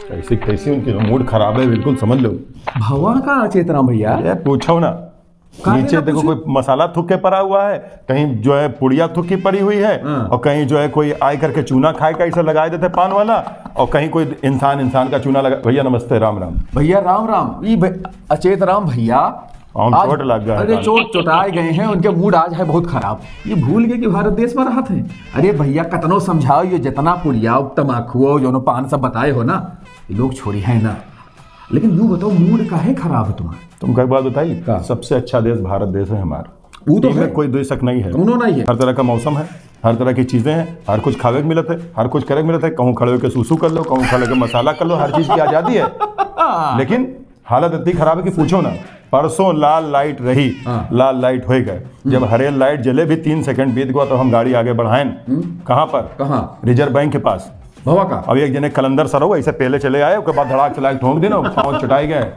कैसी कैसी उनकी मूड खराब है, बिल्कुल समझ लो। भगवान का चेतना भैया, ये पूछो ना, नीचे देखो कोई मसाला थूक के पड़ा हुआ है, कहीं जो है पुड़िया थूक की पड़ी हुई है, और कहीं जो है कोई आए करके चूना खाए का ऐसा लगाए देते पान वाला, और कहीं कोई इंसान का चूना लगा। भैया नमस्ते, राम राम। भैया राम राम। ये अचेत राम भैया चोट लग गया। अरे चोटाए गए हैं, उनके मूड आज है बहुत खराब। ये भूल गए कि भारत देश में रहते हैं। अरे भैया कतनो समझाओ, ये जितना पुड़िया तमाकू जो पान सब बताए हो ना, ये लोग छोड़ी है ना। लेकिन यूँ बताओ मूड काहे खराब है तुम्हारा? तुमको एक बात बताइए, सबसे अच्छा देश भारत देश है हमारा, वो तो है, कोई शक नहीं है। नहीं है। हर तरह का मौसम है, हर तरह की चीजें हैं, हर कुछ खावे के मिलत है, हर कुछ करे के मिलत है। कहूँ खड़े होकर सूसू कर लो, कहूँ खड़े होकर मसाला कर लो, हर चीज की आजादी है। लेकिन हालत इतनी खराब है कि पूछो ना। परसों लाल लाइट रही, लाल लाइट हो गए, जब हरे लाइट जले भी 3 सेकंड बीत गया तो हम गाड़ी आगे बढ़ाएं। कहाँ पर? रिजर्व बैंक के पास। भवा का अब एक जने कलंदर सर हो ऐसे पहले चले आए, उसके बाद धड़ाक चला ठोक देना, पाँव चुटाए गए।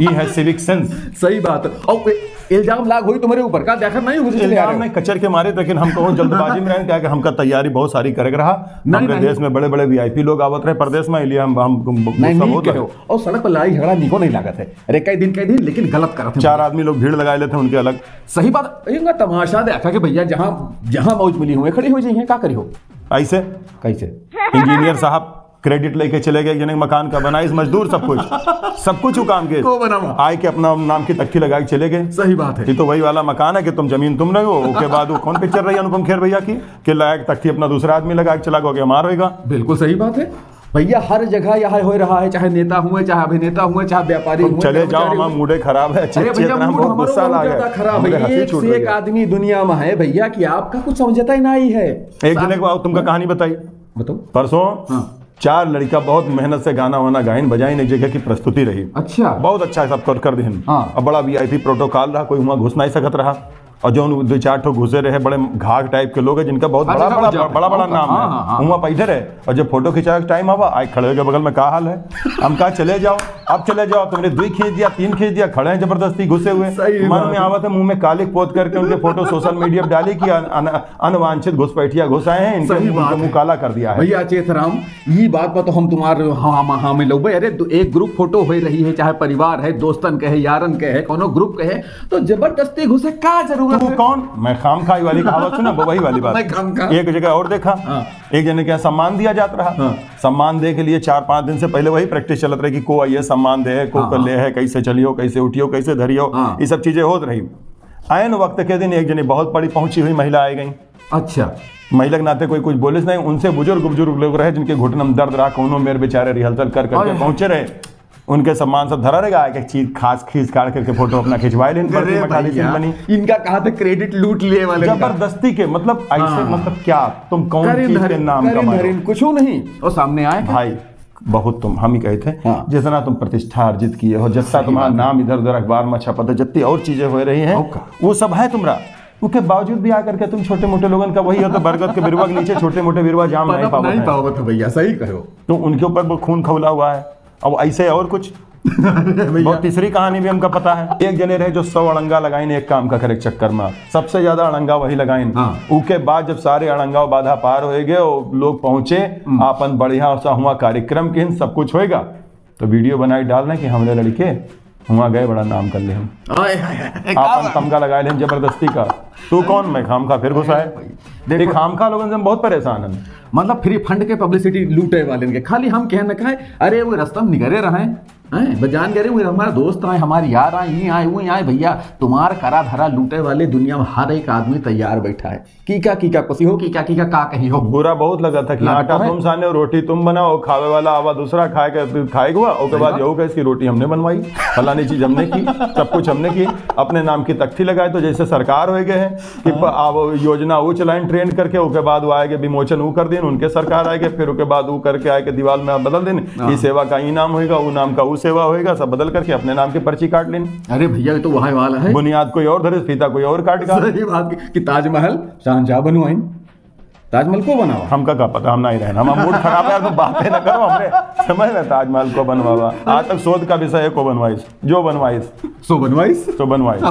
ये है सिविक सेंस। सही बात है। और इल्जाम लाग हुई तुम्हारे ऊपर का, देखा नहीं मुझे इल्जाम नहीं कचर के मारे, लेकिन हम कहो जल्दबाजी में रहें क्या कि हमका तैयारी बहुत सारी करे रहा। हमारे देश में बड़े बड़े वीआईपी लोग आवत रहे प्रदेश में, इसलिए हम और सड़क पर लड़ाई झगड़ा निको नहीं लागत है। अरे कई दिन लेकिन गलत करते हैं। 4 आदमी लोग भीड़ लगाए लेते हैं उनके अलग। सही बात। तमाशा देखा कि भैया जहाँ मौज मिली हुए खड़ी हो जाइए, क्या करी हो ऐसे कैसे? इंजीनियर साहब क्रेडिट लेके चले गए, जने मकान का बनाई, मजदूर सब कुछ वो काम के आए के अपना नाम की तख्ती लगा के चले गए। सही बात है। ये तो वही वाला मकान है कि तुम जमीन तुम रहे हो, उसके बाद वो कौन पिक्चर रही अनुपम खेर भैया की कि लायक तख्ती अपना दूसरा आदमी लगा के चला गया, हमारा होगा। बिल्कुल सही बात है भैया, हर जगह यह हो रहा है, चाहे नेता हुए, चाहे अभिनेता हुए, चाहे व्यापारी हुए। चले जाओ, हमारा मूड खराब है। बहुत गुस्सा खराब है। एक आदमी दुनिया में है भैया कि आपका कुछ समझता ही नहीं है। एक जने को तुमका कहानी बताई, बताओ। परसों 4 लड़का बहुत मेहनत से गाना वाना गाइन बजाइन, एक जगह की प्रस्तुति रही। अच्छा, बहुत अच्छा सब कर दिन। अब बड़ा वीआईपी प्रोटोकॉल रहा, कोई वहाँ घुस नहीं सकत रहा। और जो 2-4 ठो घुसे रहे बड़े घाघ टाइप के लोग हैं जिनका बहुत बड़ा नाम है, वहाँ बैठे रहे। और जब फोटो खिंचाने का टाइम आवा, आए खड़े के बगल में क्या हाल है, हम कहा चले जाओ, अब चले जाओ। तुमने 2 खींच दिया, 3 खींच दिया, खड़े हैं जबरदस्ती घुसे हुए। मन में आवा था, मुंह में कालिक पोत करके उनके फोटो सोशल मीडिया पर डाली कि अनवांछित घुसपैठिया घुस आए हैं, इनके मुंह काला कर दिया है। भैया चेत राम, ये बात पर तो हम तुम्हारे हाँ में लोग। अरे एक ग्रुप फोटो हो रही है, चाहे परिवार है, दोस्तन के है, यारन के है, कोनो ग्रुप के है, तो जबरदस्ती घुसे क्या जरूरत है? कौन मैं खाम खाई वाली कहावत सुना, वही वाली बात। एक जगह और देखा, एक जने क्या सम्मान दिया जाता रहा। सम्मान दे के लिए 4-5 दिन से पहले वही प्रैक्टिस चलत रही कि को आइए सम्मान दे, को कर ले है, कैसे चलियो, कैसे उठियो, कैसे धरियो, ये सब चीजें होत रही। आयन वक्त के दिन एक जनी बहुत बड़ी पहुंची हुई महिला आई गई। अच्छा, महिला के नाते कोई कुछ बोले नहीं, उनसे बुजुर्ग लोग रहे जिनके घुटने में दर्द रहा, कोनो मेरे बेचारे रिहर्सल कर करके पहुंचे रहे। उनके सम्मान सब धरा रहेगा, एक चीज खास खींच काट करके फोटो अपना खिंचवाए लेन बनी। इनका कहा था क्रेडिट लूट लिए वाले, जबरदस्ती के मतलब ऐसे मतलब क्या तुम कौन चीज के नाम कमाए? कुछ नहीं, और सामने आए भाई बहुत तुम हम ही कहे थे। जितना तुम प्रतिष्ठा अर्जित किए हो, जितना तुम्हारा नाम इधर उधर अखबार में छपा था, जितनी और चीजें हो रही हैं वो सब है तुम्हारा। उसके बावजूद भी आकर के तुम छोटे मोटे लोगों का वही हो, तो बरगद के बिरवा के नीचे छोटे मोटे बिरवा जाम नहीं पावत भैया। सही कहो, तो उनके ऊपर खून खौला हुआ है। अब ऐसे और कुछ बहुत तीसरी कहानी भी हमका पता है। एक जने रहे जो 100 अड़ंगा लगाइन एक काम का करे चक्कर में, सबसे ज्यादा अड़ंगा वही लगाइन। उसके बाद जब सारे अड़ंगा बाधा पार हो गए, लोग पहुंचे आपन बढ़िया सा हुआ कार्यक्रम के सब कुछ होएगा, तो वीडियो बनाई डालना कि हमरे लड़के वहाँ गए, बड़ा नाम कर ले हम, आपन तमगा लगाए ले जबरदस्ती का। तू कौन? मैं खामखा फिर घुसाए। देखो खामखा लोगों से हम बहुत परेशान हैं। मतलब फ्री फंड के पब्लिसिटी लूटे वाले के खाली हम कहने का है। अरे वो रास्ता में निगरे रहे हैं, जान गए वो हमारे दोस्त आए, हमारे यार आए, ये आए वो आए। भैया तुम्हार करा धरा लूटे वाले दुनिया में हर एक आदमी तैयार बैठा है। कीका कुछ हो, कीका का कहीं हो। बुरा बहुत लगा था कि आटा तुम साने, रोटी तुम बनाओ, खावे वाला आवा दूसरा खाए हुआ, उसके बाद यही इसकी रोटी हमने बनवाई, फलानी चीज हमने की, सब कुछ हमने की, अपने नाम की तख्ती लगाए। तो जैसे सरकार हो गए हैं कि योजना वो चलाएं ट्रेंड करके, उसके बाद वो आएगे विमोचन वो कर दें, उनके सरकार आएगे, फिर उसके बाद वो करके आएगे दीवार में बदल दें, ये सेवा का ये नाम होगा, वो नाम का वो सेवा होएगा, सब बदल करके अपने नाम की पर्ची काट लेनी। अरे भैया ये तो वहां वाला है, बुनियाद कोई और धरे, फीता कोई और काटेगा। सही बात कि ताजमहल शाहजहां बनवाई, ताजमहल को बनावा, हमका क्या पता, हम नहीं रहे, हम मूड खराब है तो बातें ना करो हमरे समझ में। ताजमहल को बनवावा आज तक शोध का विषय है, को बनवाइस जो बनवाइस सो बनवाइस।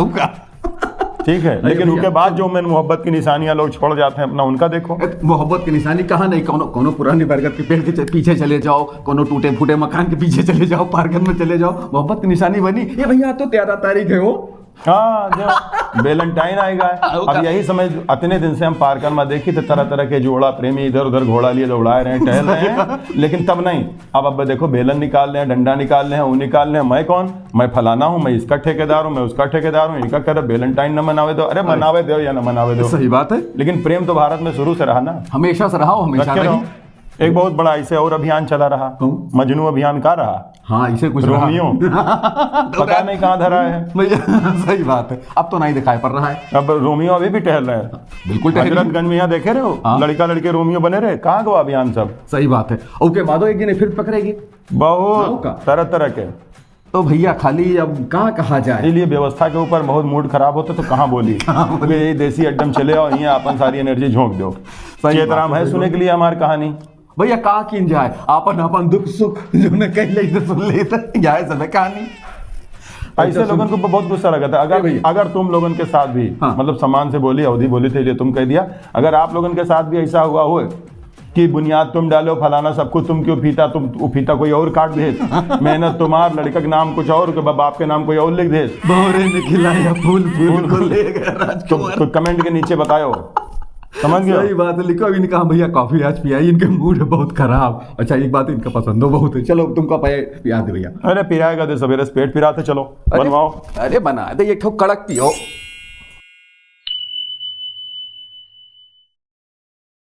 ठीक है, लेकिन उसके बाद जो मैंने मोहब्बत की निशानियां लोग छोड़ जाते हैं अपना, उनका देखो। मोहब्बत की निशानी कहाँ नहीं, कोनो पुरानी बरगद के पेड़ के पीछे चले जाओ, कोनो टूटे फूटे मकान के पीछे चले जाओ, पार्कन में चले जाओ, मोहब्बत की निशानी बनी। ये भैया तो 13 तारीख है वो। हाँ, जो वेलेंटाइन आएगा। अब यही समझ, इतने दिन से हम पार्कन में देखी थे तरह तरह के जोड़ा प्रेमी इधर उधर घोड़ा लिए दौड़ा रहे हैं, टहल रहे हैं, लेकिन तब नहीं। अब देखो बेलन निकाल रहे हैं, डंडा निकाल रहे हैं, वो निकाल रहे हैं, मैं कौन, मैं फलाना हूँ, मैं इसका ठेकेदार हूँ, मैं उसका ठेकेदार हूँ, इनका कह वेलेंटाइन न मनावे दो। अरे मनावे दो या न मनावे दो, सही बात है, लेकिन प्रेम तो भारत में शुरू से रहा ना, हमेशा से रहा, हमेशा रही। एक बहुत बड़ा ऐसे और अभियान चला रहा, मजनू अभियान का रहा। हाँ, इसे कुछ रोमियो पता नहीं कहाँ धरा है भैया। सही बात है, अब तो नहीं दिखाई पड़ रहा है। अब रोमियो अभी भी टहल रहे हैं, बिल्कुल टहल। हजरतगंज में यहाँ देखे रहे हो, लड़का लड़के रोमियो बने रहे, कहाँ गवा अभियान सब। सही बात है। ओके, बाद एक दिन फिर पकड़ेगी बहुत तरह तरह के। तो भैया खाली अब कहाँ कहा जाए, इसलिए व्यवस्था के ऊपर बहुत मूड खराब होता तो कहाँ बोली। यही देसी अड्डम चले और यहाँ अपन सारी एनर्जी झोंक दो। चेतराम है सुने के लिए हमारी कहानी भैया, कहाँ किन जाए, अपन दुख सुख जो न कह ले सुन लेते जाए सब कहानी। ऐसे लोगों को बहुत गुस्सा लगा था। अगर तुम लोगों के साथ भी मतलब सम्मान से बोली, अवधि बोली थी, तुम कह दिया, अगर आप लोगों के साथ भी ऐसा हुआ हो कि बुनियाद तुम डालो फलाना सब कुछ, तुम क्यों फीता, तुम फीता कोई और काट दे, मेहनत तुम्हार, लड़का के नाम कुछ और, बाप के नाम कोई और लिख दे, भौरे ने खिलाया फूल फूल को ले गया राजकुमार, तो कमेंट के नीचे बताओ। समझ गए? सही बात है, लिखो। अभी कहा भैया कॉफी आज पियाई, इनके मूड है बहुत खराब। अच्छा, एक बात इनका पसंद हो बहुत है, चलो तुमको पिया दे भैया। अरे पिराएगा दे सवेरे पेट पिराते, चलो बनवाओ। अरे बना दे, एक ठो कड़क पियो।